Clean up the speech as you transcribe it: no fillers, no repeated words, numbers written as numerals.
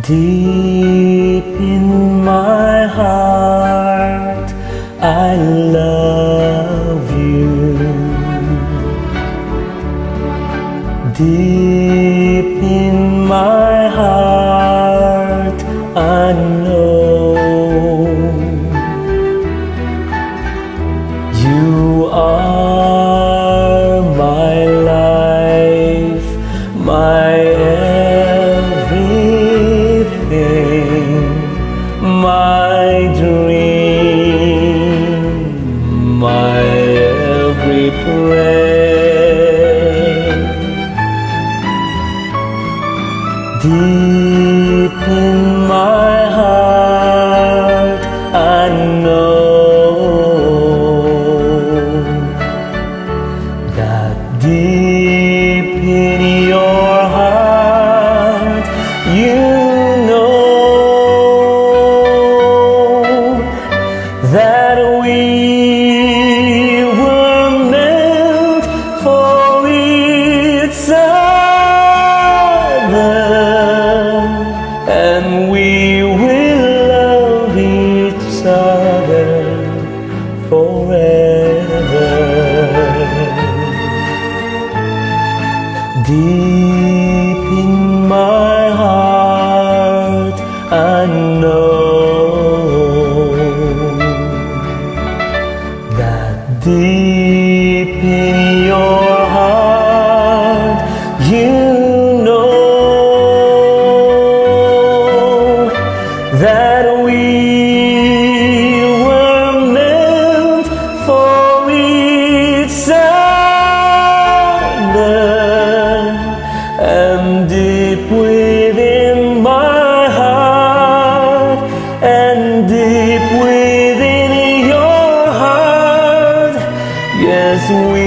Deep in my heart, I love you. Deep in my heart, I know you are my life, my everything, my dream, my every prayer. Deep in my heart, I know that deep in your heart, you know that we were meant for each other, and we will love each other forever. Deep in my heart, I know that deep in your heart, you know that we were meant for each other, and deep within my heart, and deep within your heart, yes, we